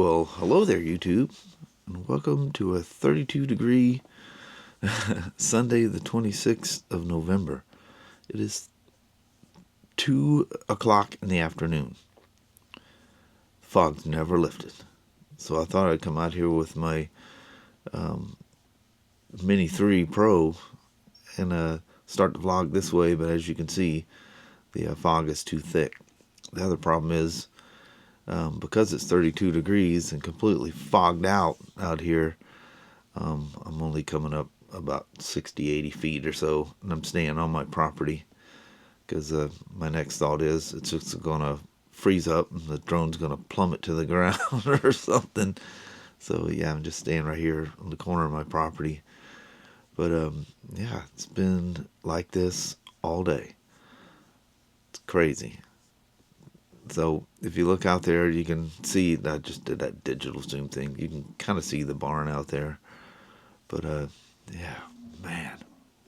Well, hello there, YouTube, and welcome to a 32-degree Sunday, the 26th of November. It is 2 o'clock in the afternoon. Fog's never lifted, so I thought I'd come out here with my Mini 3 Pro and start the vlog this way, but as you can see, the fog is too thick. The other problem is, because it's 32 degrees and completely fogged out here, I'm only coming up about 60-80 feet or so, and I'm staying on my property because my next thought is it's just gonna freeze up and the drone's gonna plummet to the ground or something. So yeah, I'm just staying right here on the corner of my property. But yeah, it's been like this all day. It's crazy. So if you look out there, you can see, I just did that digital zoom thing. You can kind of see the barn out there. But yeah, man,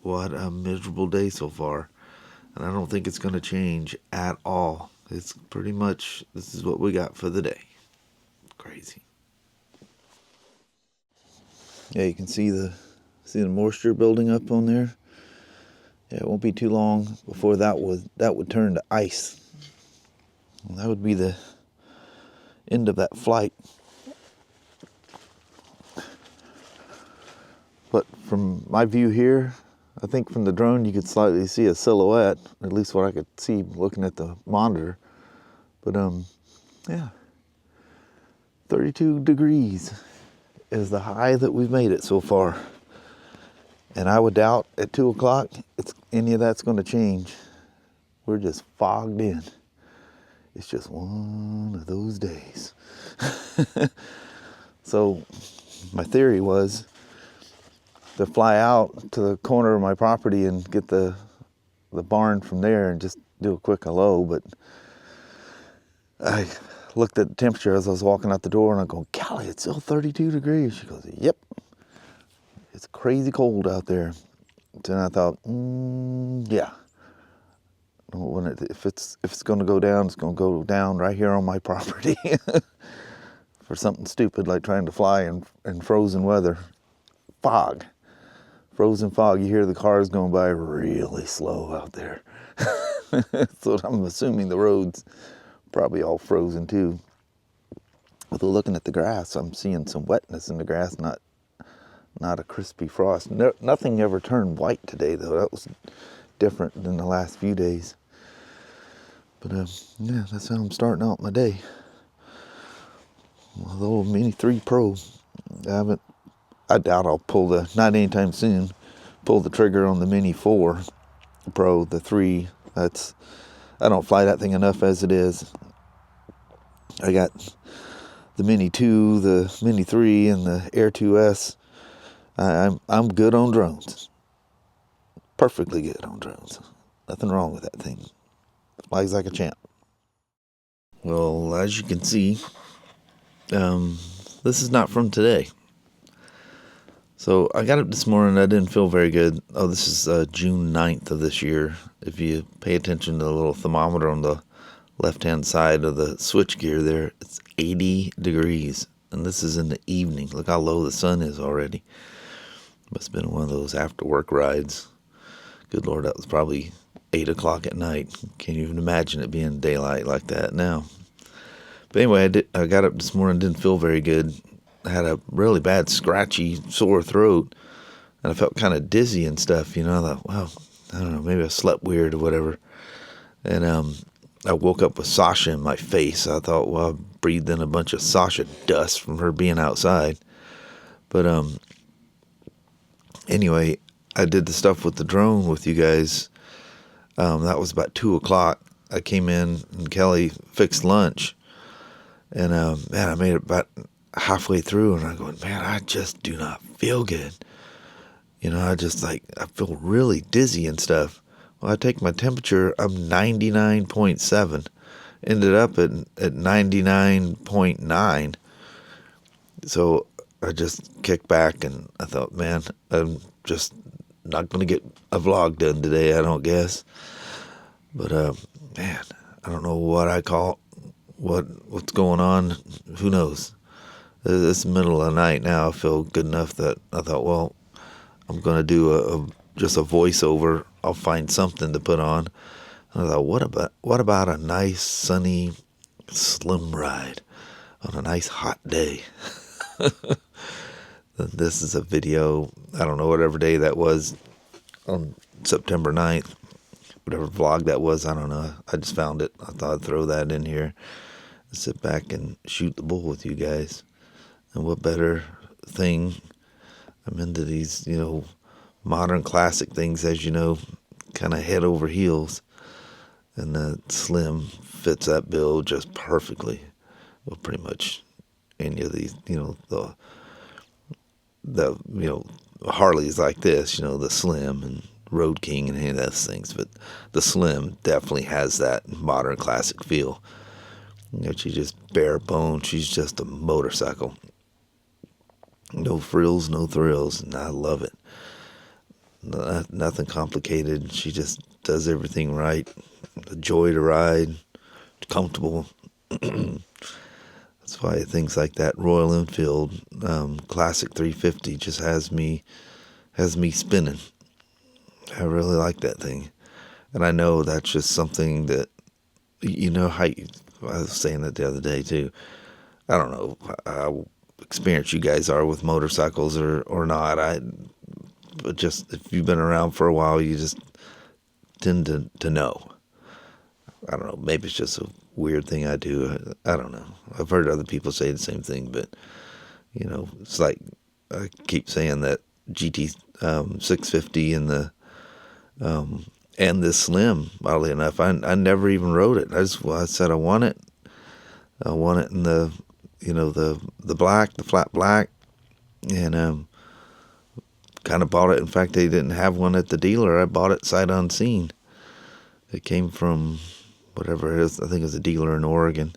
what a miserable day so far. And I don't think it's going to change at all. It's pretty much, this is what we got for the day. Crazy. Yeah, you can see the moisture building up on there. Yeah, it won't be too long before that would turn to ice. And that would be the end of that flight. But from my view here, I think from the drone you could slightly see a silhouette, at least what I could see looking at the monitor. But yeah, 32 degrees is the high that we've made it so far. And I would doubt at 2 o'clock any of that's going to change. We're just fogged in. It's just one of those days. So my theory was to fly out to the corner of my property and get the barn from there and just do a quick hello. But I looked at the temperature as I was walking out the door and I go, golly, it's still 32 degrees. She goes, yep, it's crazy cold out there. Then I thought, yeah. If it's going to go down, it's going to go down right here on my property for something stupid like trying to fly in frozen weather. Fog. Frozen fog. You hear the cars going by really slow out there. So I'm assuming the road's probably all frozen too. Although looking at the grass, I'm seeing some wetness in the grass, not a crispy frost. Nothing ever turned white today though. That was different than the last few days. But yeah, that's how I'm starting out my day. Well, the old Mini 3 Pro. I doubt I'll not anytime soon, pull the trigger on the Mini 4 Pro, the 3. I don't fly that thing enough as it is. I got the Mini 2, the Mini 3, and the Air 2S. I'm good on drones. Perfectly good on drones. Nothing wrong with that thing. Flies like a champ. Well, as you can see, this is not from today. So I got up this morning, I didn't feel very good. Oh, this is June 9th of this year. If you pay attention to the little thermometer on the left-hand side of the switch gear there, it's 80 degrees. And this is in the evening. Look how low the sun is already. Must have been one of those after-work rides. Good Lord, that was probably 8 o'clock at night. Can't even imagine it being daylight like that now. But anyway, I got up this morning, didn't feel very good. I had a really bad scratchy sore throat, and I felt kind of dizzy and stuff. I thought, well, I don't know, maybe I slept weird or whatever. And I woke up with Sasha in my face. I thought, well, I breathed in a bunch of Sasha dust from her being outside. But anyway, I did the stuff with the drone with you guys. That was about 2 o'clock. I came in and Kelly fixed lunch. And man, I made it about halfway through and I'm going, man, I just do not feel good. I feel really dizzy and stuff. Well, I take my temperature, I'm 99.7. Ended up at 99.9. So I just kicked back and I thought, man, I'm just not going to get a vlog done today, I don't guess. But man, I don't know what what's going on. Who knows? It's the middle of the night now. I feel good enough that I thought, well, I'm going to do just a voiceover. I'll find something to put on. And I thought, what about a nice sunny slim ride on a nice hot day? This is a video, I don't know, whatever day that was, on September 9th, whatever vlog that was, I don't know. I just found it. I thought I'd throw that in here and sit back and shoot the bull with you guys. And what better thing? I'm into these, modern classic things, as you know, kind of head over heels. And the Slim fits that bill just perfectly. Well, pretty much any of these, the Harleys like this, the Slim and Road King and any of those things. But the Slim definitely has that modern classic feel. She's just bare bone. She's just a motorcycle. No frills, no thrills, and I love it. Nothing complicated. She just does everything right. A joy to ride. Comfortable. That's why things like that Royal Enfield Classic 350 just has me spinning. I really like that thing. And I know that's just something that, how I was saying that the other day too. I don't know how experienced you guys are with motorcycles or not. But just if you've been around for a while, you just tend to know. I don't know. Maybe it's just a weird thing I do. I don't know. I've heard other people say the same thing, but it's like I keep saying that GT 650 and this Slim. Oddly enough, I never even rode it. I said I want it. I want it in the the black, the flat black, and kind of bought it. In fact, they didn't have one at the dealer. I bought it sight unseen. It came from whatever it is. I think it was a dealer in Oregon.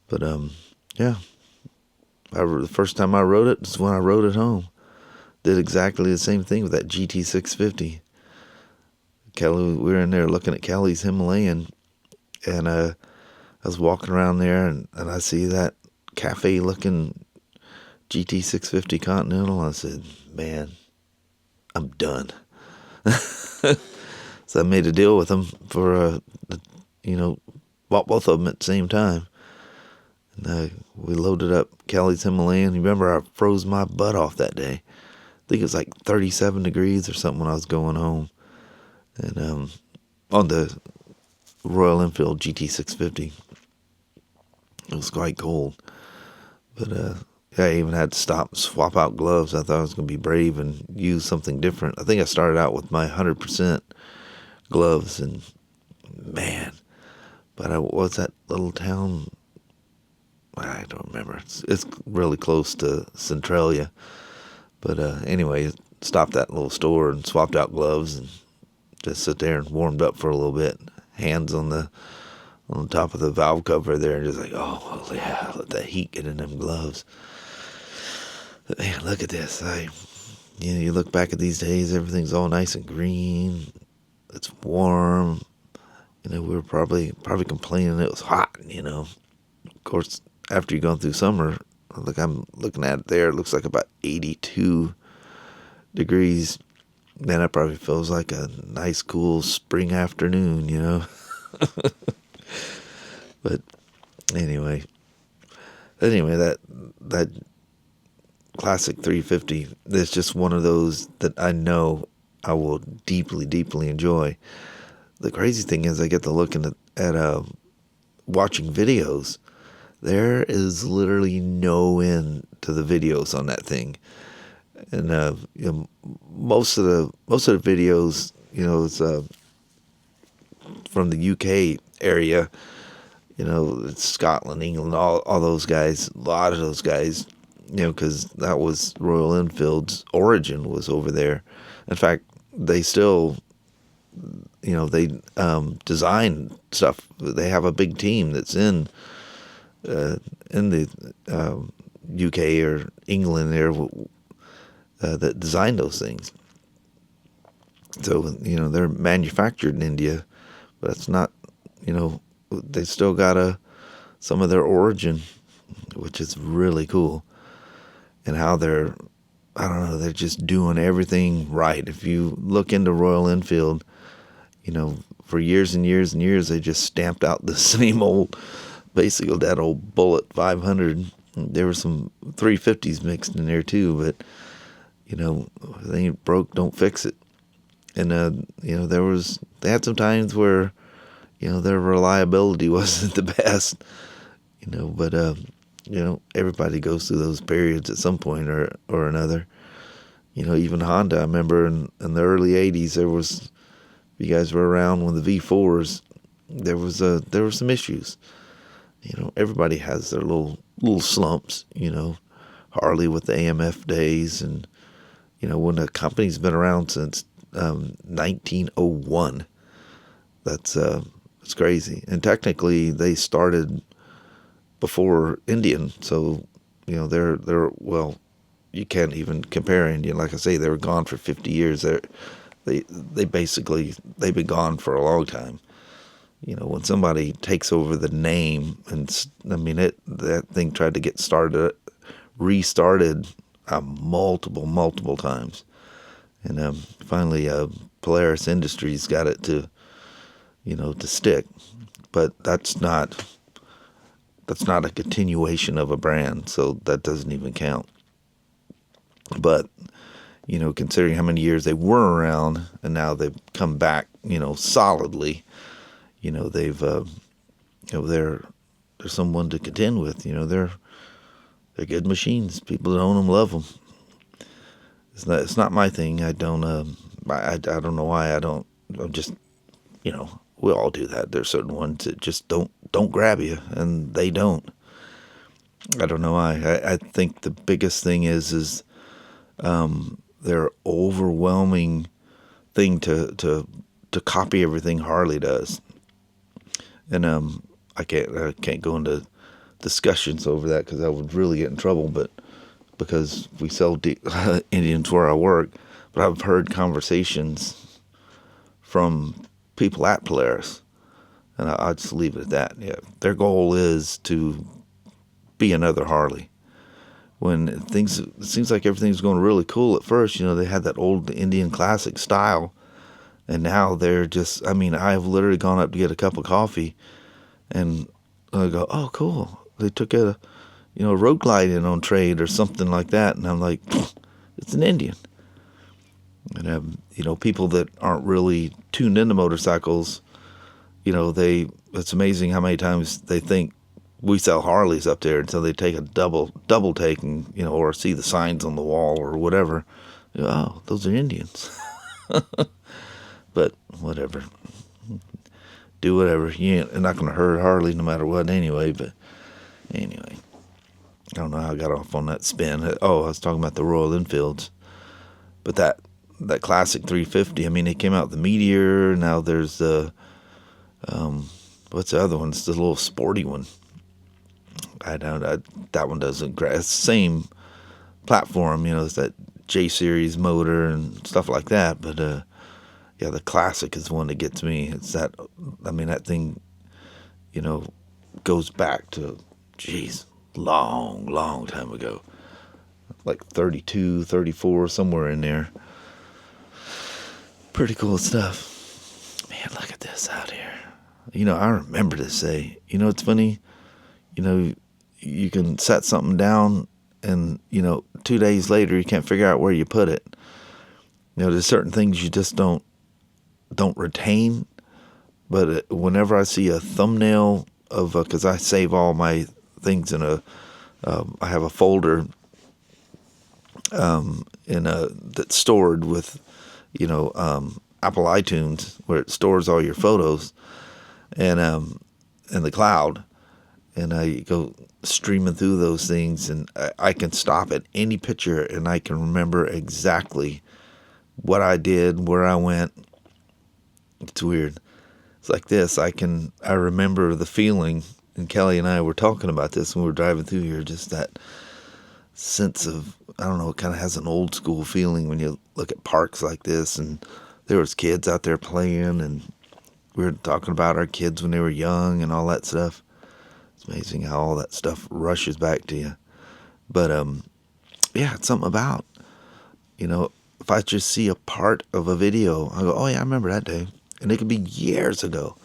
But yeah, the first time I rode it was when I rode it home. Did exactly the same thing with that GT 650. Kelly, we were in there looking at Kelly's Himalayan, and I was walking around there, and I see that cafe-looking GT 650 Continental. I said, man, I'm done. So I made a deal with them for, bought both of them at the same time. And we loaded up Kelly's Himalayan. You remember I froze my butt off that day. I think it was like 37 degrees or something when I was going home. And on the Royal Enfield GT 650, it was quite cold. But I even had to stop and swap out gloves. I thought I was going to be brave and use something different. I think I started out with my 100% gloves, and man, but what's that little town? I don't remember. It's really close to Centralia. But anyway, stopped that little store and swapped out gloves and just sit there and warmed up for a little bit. Hands on the top of the valve cover there, and just like, oh well, yeah, let that heat get in them gloves. But man, look at this. You look back at these days, everything's all nice and green. It's warm. We were probably complaining it was hot. Of course, after you've gone through summer, like I'm looking at it there, it looks like about 82 degrees. Then it probably feels like a nice, cool spring afternoon. But anyway, that classic 350 is just one of those that I know I will deeply, deeply enjoy. The crazy thing is I get to look at watching videos. There is literally no end to the videos on that thing. And most of the videos, it's from the UK area, it's Scotland, England, all those guys, a lot of those guys, because that was Royal Enfield's origin was over there. In fact, they still, they design stuff. They have a big team that's in the UK or England there that designed those things. So, they're manufactured in India, but it's not, they still got some of their origin, which is really cool. and how they're, I don't know, they're just doing everything right. If you look into Royal Enfield, for years and years and years, they just stamped out the same old, basically that old Bullet 500. There were some 350s mixed in there too, but, if they ain't broke, don't fix it. And, they had some times where, their reliability wasn't the best, but, everybody goes through those periods at some point or another. Even Honda, I remember in the early 80s, there was, if you guys were around when the V4s, there were some issues. Everybody has their little slumps, Harley with the AMF days, and, when a company's been around since 1901, it's crazy. And technically, they started before Indian, so they're well, you can't even compare Indian. Like I say, they were gone for 50 years. They've been gone for a long time. When somebody takes over the name, and that thing tried to get restarted multiple times, and finally Polaris Industries got it to stick. But that's not a continuation of a brand, so that doesn't even count. But considering how many years they were around and now they've come back, solidly, they've, they're someone to contend with. They're good machines. People that own them love them. It's not my thing. I don't don't know why I'm just, we all do that. There's certain ones that just don't grab you, and they don't. I don't know why. I think the biggest thing is their overwhelming thing to copy everything Harley does, and I can't go into discussions over that because I would really get in trouble. But because we sell Indians where I work, but I've heard conversations from people at Polaris, and I'll just leave it at that. Yeah, their goal is to be another Harley. When it seems like everything's going really cool at first, they had that old Indian classic style, and now they're just, I've literally gone up to get a cup of coffee, and I go, oh, cool. They took a road glide in on trade or something like that, and I'm like, it's an Indian. And, people that aren't really tuned into motorcycles, it's amazing how many times they think we sell Harleys up there until they take a double take and, or see the signs on the wall or whatever. Oh, those are Indians. But whatever. Do whatever. You're not going to hurt Harley no matter what anyway. But anyway, I don't know how I got off on that spin. Oh, I was talking about the Royal Enfields. But that classic 350, it came out the Meteor. Now there's the, what's the other one? It's the little sporty one. That one doesn't grab. It's the same platform, it's that J series motor and stuff like that. But yeah, the classic is the one that gets me. It's that thing, goes back to, long time ago, like 32, 34, somewhere in there. Pretty cool stuff. Man, look at this out here. I remember this day. It's funny. You can set something down and, 2 days later you can't figure out where you put it. There's certain things you just don't retain. But whenever I see a thumbnail of, because I save all my things in I have a folder that's stored with, Apple iTunes, where it stores all your photos, and in the cloud. And I go streaming through those things, and I can stop at any picture, and I can remember exactly what I did, where I went. It's weird. It's like this. I remember the feeling, and Kelly and I were talking about this when we were driving through here, just that sense of, I don't know, it kind of has an old school feeling when you look at parks like this, and there was kids out there playing, and we were talking about our kids when they were young and all that stuff. It's amazing how all that stuff rushes back to you. But yeah, it's something about, if I just see a part of a video, I go, oh yeah, I remember that day. And it could be years ago,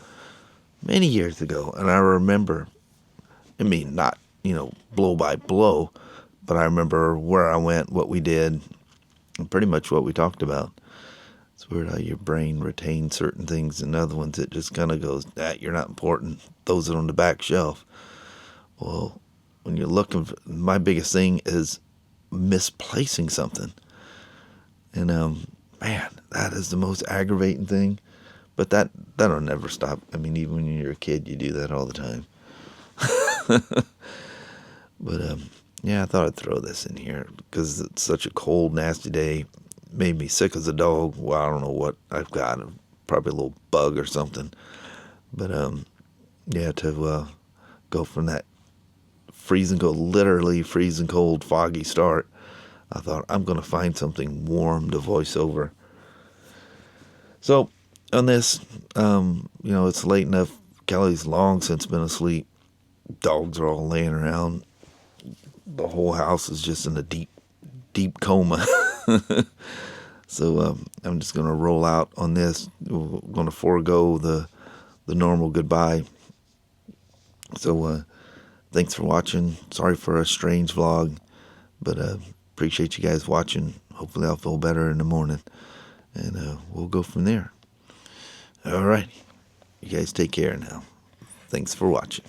many years ago. And I remember, not, blow by blow, but I remember where I went, what we did, and pretty much what we talked about. It's weird how your brain retains certain things, and other ones it just kind of goes, you're not important. Those are on the back shelf. Well, when you're looking for, my biggest thing is misplacing something. And, man, that is the most aggravating thing. But that'll never stop. Even when you're a kid, you do that all the time. But, yeah, I thought I'd throw this in here because it's such a cold, nasty day. Made me sick as a dog. Well, I don't know what I've got. Probably a little bug or something. But, yeah, to go from that literally freezing cold, foggy start, I thought I'm going to find something warm to voice over. So, on this, it's late enough. Kelly's long since been asleep. Dogs are all laying around. The whole house is just in a deep, deep coma. So I'm just going to roll out on this. We're going to forego the normal goodbye. So thanks for watching. Sorry for a strange vlog, but appreciate you guys watching. Hopefully I'll feel better in the morning, and we'll go from there. All right. You guys take care now. Thanks for watching.